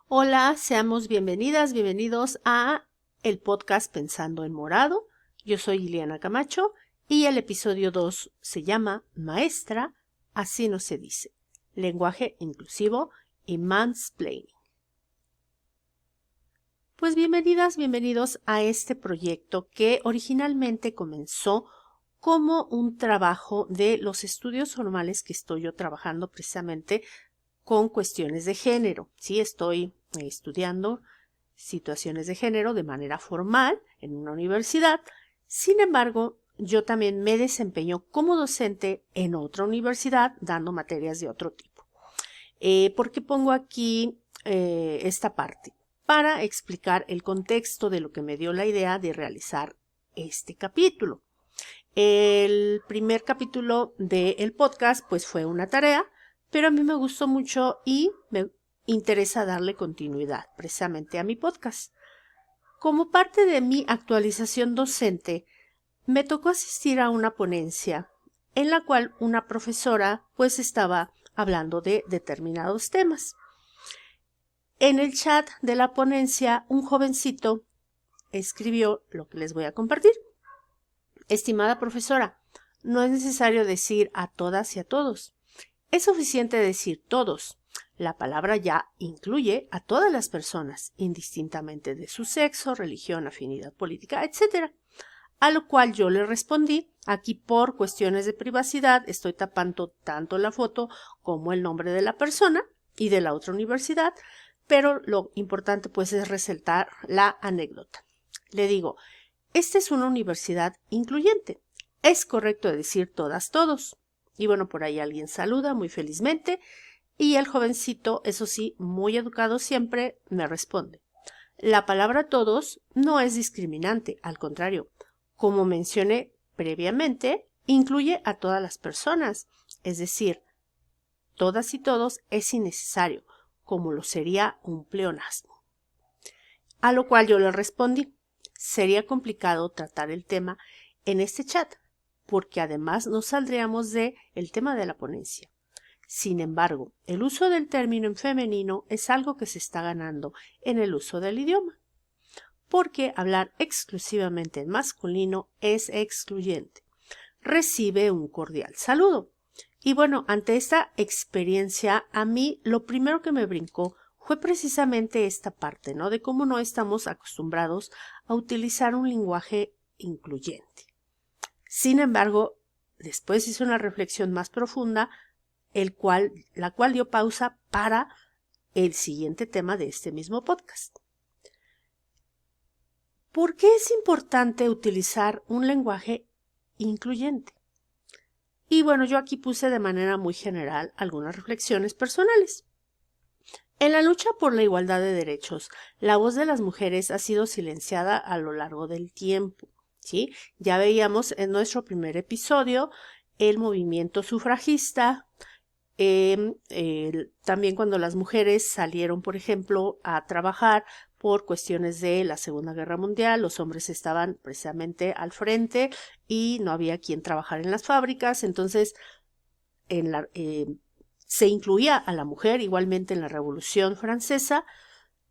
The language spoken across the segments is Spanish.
Hola, seamos bienvenidos a el podcast Pensando en Morado. Yo soy Ileana Camacho y el episodio 2 se llama Maestra, así no se dice, lenguaje inclusivo y mansplaining. Pues bienvenidos a este proyecto que originalmente comenzó como un trabajo de los estudios formales que estoy yo trabajando precisamente con cuestiones de género. Sí, estoy estudiando situaciones de género de manera formal en una universidad. Sin embargo, yo también me desempeño como docente en otra universidad dando materias de otro tipo. ¿Por qué pongo aquí esta parte? Para explicar el contexto de lo que me dio la idea de realizar este capítulo. El primer capítulo del podcast pues fue una tarea, pero a mí me gustó mucho y me interesa darle continuidad precisamente a mi podcast. Como parte de mi actualización docente, me tocó asistir a una ponencia en la cual una profesora pues estaba hablando de determinados temas. En el chat de la ponencia, un jovencito escribió lo que les voy a compartir. Estimada profesora, no es necesario decir a todas y a todos. Es suficiente decir todos. La palabra ya incluye a todas las personas, indistintamente de su sexo, religión, afinidad política, etc. A lo cual yo le respondí, aquí por cuestiones de privacidad estoy tapando tanto la foto como el nombre de la persona y de la otra universidad, pero lo importante pues es resaltar la anécdota. Le digo, esta es una universidad incluyente. Es correcto decir todas, todos. Y bueno, por ahí alguien saluda muy felizmente y el jovencito, eso sí, muy educado siempre, me responde. La palabra todos no es discriminante, al contrario, como mencioné previamente, incluye a todas las personas, es decir, todas y todos es innecesario, como lo sería un pleonasmo. A lo cual yo le respondí, sería complicado tratar el tema en este chat, porque además no saldríamos del tema de la ponencia. Sin embargo, el uso del término en femenino es algo que se está ganando en el uso del idioma, porque hablar exclusivamente en masculino es excluyente. Recibe un cordial saludo. Y bueno, ante esta experiencia, a mí lo primero que me brincó fue precisamente esta parte, ¿no? De cómo no estamos acostumbrados a utilizar un lenguaje incluyente. Sin embargo, después hice una reflexión más profunda, la cual dio pausa para el siguiente tema de este mismo podcast. ¿Por qué es importante utilizar un lenguaje incluyente? Y bueno, yo aquí puse de manera muy general algunas reflexiones personales. En la lucha por la igualdad de derechos, la voz de las mujeres ha sido silenciada a lo largo del tiempo, ¿sí? Ya veíamos en nuestro primer episodio el movimiento sufragista, también cuando las mujeres salieron, por ejemplo, a trabajar por cuestiones de la Segunda Guerra Mundial, los hombres estaban precisamente al frente y no había quien trabajar en las fábricas, entonces se incluía a la mujer igualmente en la Revolución Francesa,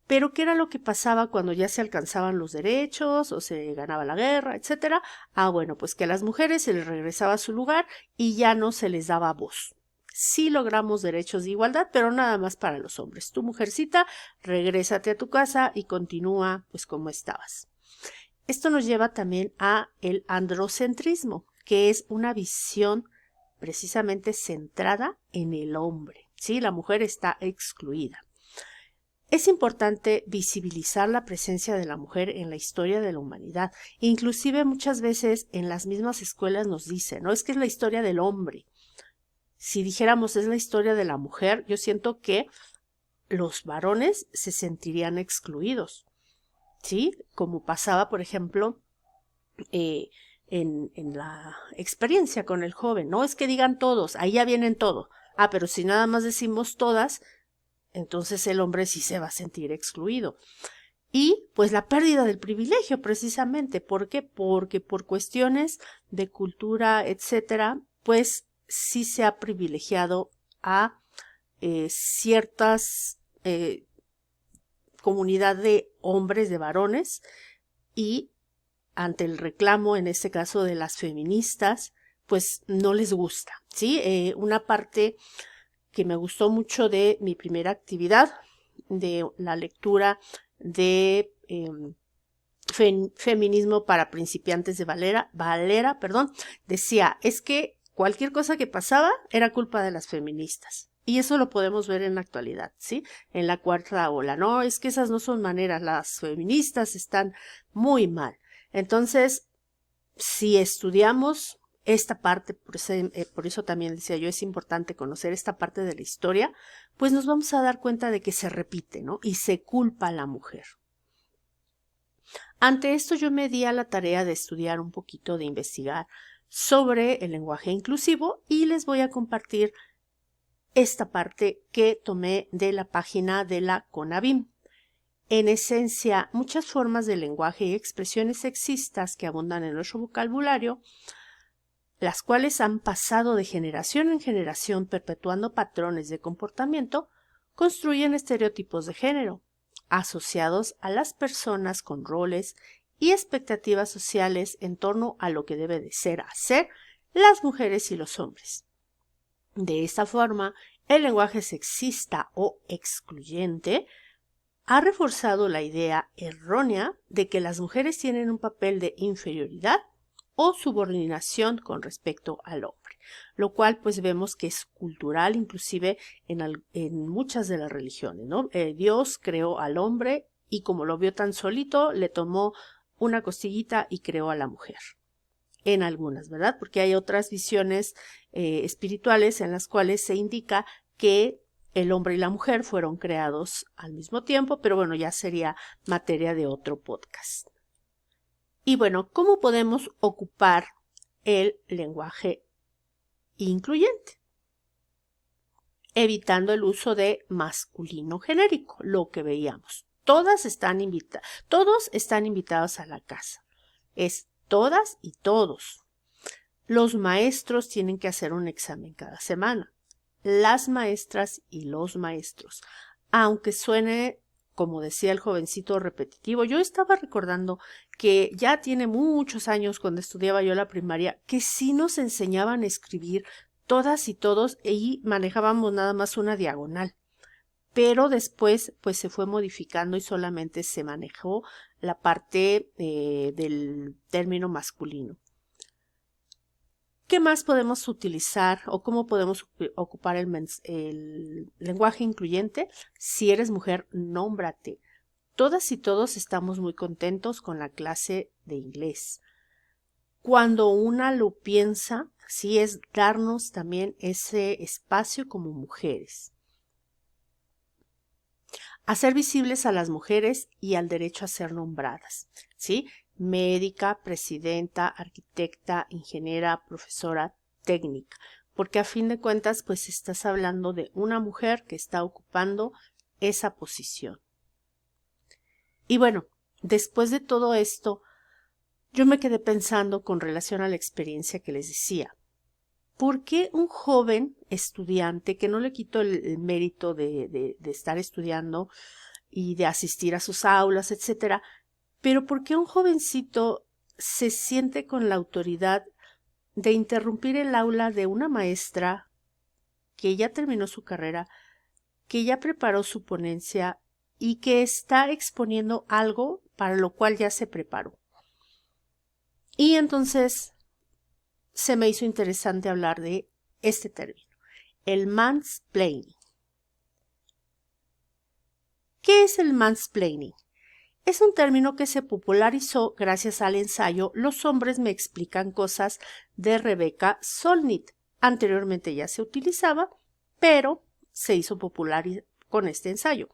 pero ¿qué era lo que pasaba cuando ya se alcanzaban los derechos o se ganaba la guerra, etcétera? Bueno, pues que a las mujeres se les regresaba a su lugar y ya no se les daba voz. Sí logramos derechos de igualdad, pero nada más para los hombres. Tu mujercita, regrésate a tu casa y continúa pues como estabas. Esto nos lleva también a el androcentrismo, que es una visión precisamente centrada en el hombre. ¿Sí? La mujer está excluida. Es importante visibilizar la presencia de la mujer en la historia de la humanidad. Inclusive muchas veces en las mismas escuelas nos dicen, no es que es la historia del hombre. Si dijéramos es la historia de la mujer, yo siento que los varones se sentirían excluidos, ¿sí? Como pasaba, por ejemplo, en la experiencia con el joven. No es que digan todos, ahí ya vienen todo. Pero si nada más decimos todas, entonces el hombre sí se va a sentir excluido. Y pues la pérdida del privilegio precisamente. ¿Por qué? Porque por cuestiones de cultura, etcétera, pues sí se ha privilegiado a ciertas comunidad de hombres, de varones, y ante el reclamo, en este caso de las feministas, pues no les gusta, ¿sí? Una parte que me gustó mucho de mi primera actividad, de la lectura de Feminismo para principiantes de Valera, decía, es que cualquier cosa que pasaba era culpa de las feministas. Y eso lo podemos ver en la actualidad, ¿sí? En la cuarta ola. No, es que esas no son maneras, las feministas están muy mal. Entonces, si estudiamos esta parte, por eso también decía yo, es importante conocer esta parte de la historia, pues nos vamos a dar cuenta de que se repite, ¿no? Y se culpa a la mujer. Ante esto yo me di a la tarea de estudiar un poquito, de investigar sobre el lenguaje inclusivo y les voy a compartir esta parte que tomé de la página de la CONAVIM. En esencia, muchas formas de lenguaje y expresiones sexistas que abundan en nuestro vocabulario, las cuales han pasado de generación en generación perpetuando patrones de comportamiento, construyen estereotipos de género, asociados a las personas con roles y expectativas sociales en torno a lo que debe de ser hacer las mujeres y los hombres. De esta forma, el lenguaje sexista o excluyente ha reforzado la idea errónea de que las mujeres tienen un papel de inferioridad o subordinación con respecto al hombre, lo cual pues vemos que es cultural inclusive en muchas de las religiones, ¿no? Dios creó al hombre y como lo vio tan solito, le tomó una costillita y creó a la mujer. En algunas, ¿verdad? Porque hay otras visiones espirituales en las cuales se indica que el hombre y la mujer fueron creados al mismo tiempo, pero bueno, ya sería materia de otro podcast. Y bueno, ¿cómo podemos ocupar el lenguaje incluyente? Evitando el uso de masculino genérico, lo que veíamos. Todos están invitados a la casa. Es todas y todos. Los maestros tienen que hacer un examen cada semana. Las maestras y los maestros. Aunque suene, como decía el jovencito, repetitivo, yo estaba recordando que ya tiene muchos años cuando estudiaba yo la primaria, que sí nos enseñaban a escribir todas y todos y manejábamos nada más una diagonal. Pero después pues se fue modificando y solamente se manejó la parte del término masculino. ¿Qué más podemos utilizar o cómo podemos ocupar el lenguaje incluyente? Si eres mujer, nómbrate. Todas y todos estamos muy contentos con la clase de inglés. Cuando una lo piensa, sí es darnos también ese espacio como mujeres. Hacer visibles a las mujeres y al derecho a ser nombradas, ¿sí? Médica, presidenta, arquitecta, ingeniera, profesora, técnica, porque a fin de cuentas pues estás hablando de una mujer que está ocupando esa posición. Y bueno, después de todo esto, yo me quedé pensando con relación a la experiencia que les decía. ¿Por qué un joven estudiante, que no le quito el mérito de estar estudiando y de asistir a sus aulas, etcétera, pero por qué un jovencito se siente con la autoridad de interrumpir el aula de una maestra que ya terminó su carrera, que ya preparó su ponencia y que está exponiendo algo para lo cual ya se preparó? Y entonces se me hizo interesante hablar de este término, el mansplaining. ¿Qué es el mansplaining? Es un término que se popularizó gracias al ensayo Los hombres me explican cosas de Rebecca Solnit. Anteriormente ya se utilizaba, pero se hizo popular con este ensayo.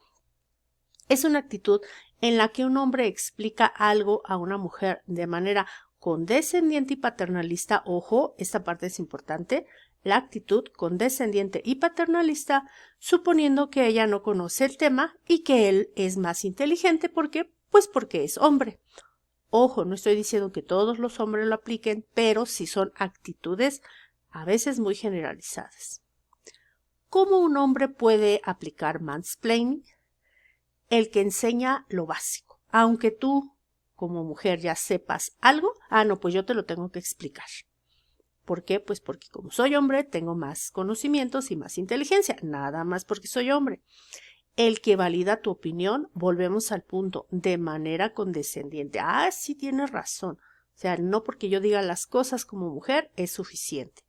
Es una actitud en la que un hombre explica algo a una mujer de manera condescendiente y paternalista. Ojo, esta parte es importante. La actitud condescendiente y paternalista, suponiendo que ella no conoce el tema y que él es más inteligente porque es hombre. Ojo, no estoy diciendo que todos los hombres lo apliquen, pero sí son actitudes a veces muy generalizadas. ¿Cómo un hombre puede aplicar mansplaining? el que enseña lo básico. Aunque tú como mujer ya sepas algo, no, pues yo te lo tengo que explicar. ¿Por qué? Pues porque como soy hombre tengo más conocimientos y más inteligencia, nada más porque soy hombre. El que valida tu opinión, volvemos al punto, de manera condescendiente. Sí tienes razón. O sea, no porque yo diga las cosas como mujer es suficiente.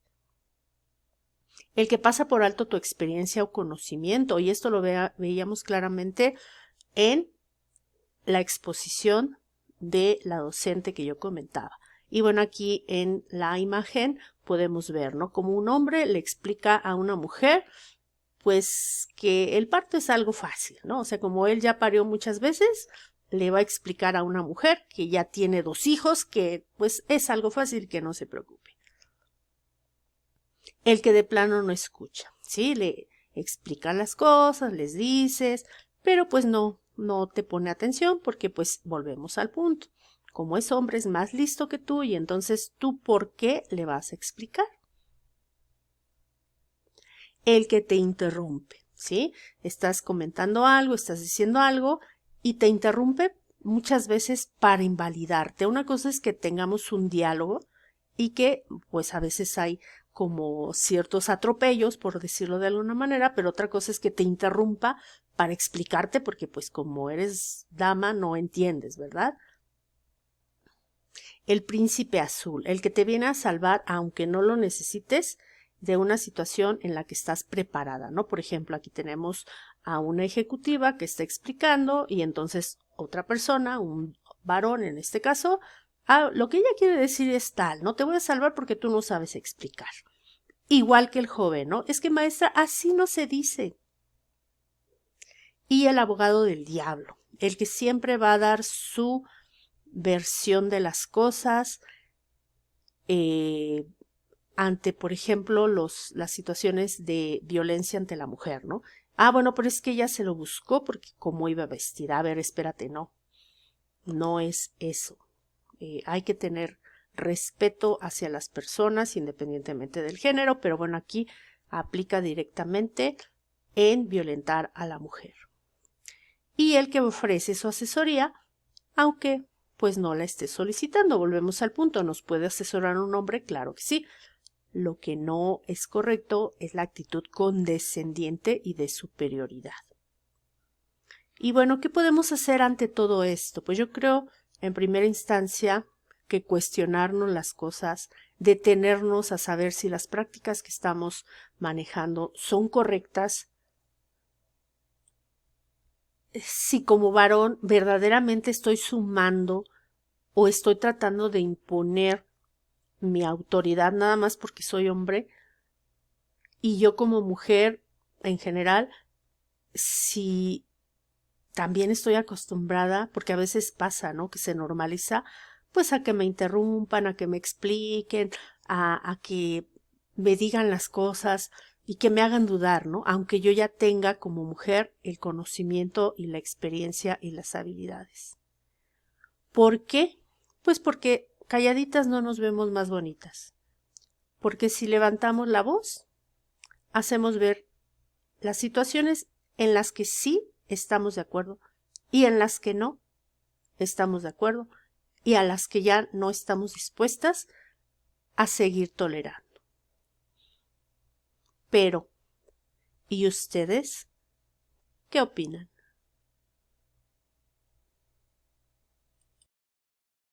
El que pasa por alto tu experiencia o conocimiento, y esto lo veíamos claramente en la exposición de la docente que yo comentaba. Y bueno, aquí en la imagen podemos ver, ¿no? Como un hombre le explica a una mujer, pues que el parto es algo fácil, ¿no? O sea, como él ya parió muchas veces, le va a explicar a una mujer que ya tiene 2 hijos que pues es algo fácil, que no se preocupe. El que de plano no escucha, ¿sí? Le explica las cosas, les dices, pero pues no te pone atención porque pues volvemos al punto. Como es hombre es más listo que tú y entonces tú ¿por qué le vas a explicar? El que te interrumpe, ¿sí? Estás comentando algo, estás diciendo algo y te interrumpe muchas veces para invalidarte. Una cosa es que tengamos un diálogo y que pues a veces hay como ciertos atropellos, por decirlo de alguna manera, pero otra cosa es que te interrumpa para explicarte porque pues como eres dama no entiendes, ¿verdad? El príncipe azul, el que te viene a salvar aunque no lo necesites de una situación en la que estás preparada, ¿no? Por ejemplo, aquí tenemos a una ejecutiva que está explicando y entonces otra persona, un varón en este caso, lo que ella quiere decir es tal, no te voy a salvar porque tú no sabes explicar. Igual que el joven, ¿no? Es que maestra, así no se dice. Y el abogado del diablo, el que siempre va a dar su versión de las cosas, ante, por ejemplo, las situaciones de violencia ante la mujer, ¿no? Bueno, pero es que ella se lo buscó porque cómo iba vestida. A ver, espérate, no es eso. Hay que tener respeto hacia las personas independientemente del género, pero bueno, aquí aplica directamente en violentar a la mujer. Y el que ofrece su asesoría, aunque pues no la esté solicitando. Volvemos al punto, ¿nos puede asesorar un hombre? Claro que sí. Lo que no es correcto es la actitud condescendiente y de superioridad. Y bueno, ¿qué podemos hacer ante todo esto? Pues yo creo, en primera instancia, que cuestionarnos las cosas, detenernos a saber si las prácticas que estamos manejando son correctas, si como varón verdaderamente estoy sumando o estoy tratando de imponer mi autoridad nada más porque soy hombre, y yo como mujer en general, si también estoy acostumbrada, porque a veces pasa, ¿no? Que se normaliza, pues a que me interrumpan, a que me expliquen, a que me digan las cosas y que me hagan dudar, ¿no? Aunque yo ya tenga como mujer el conocimiento y la experiencia y las habilidades. ¿Por qué? Pues porque calladitas no nos vemos más bonitas. Porque si levantamos la voz, hacemos ver las situaciones en las que sí estamos de acuerdo y en las que no estamos de acuerdo y a las que ya no estamos dispuestas a seguir tolerando. Pero, ¿y ustedes qué opinan?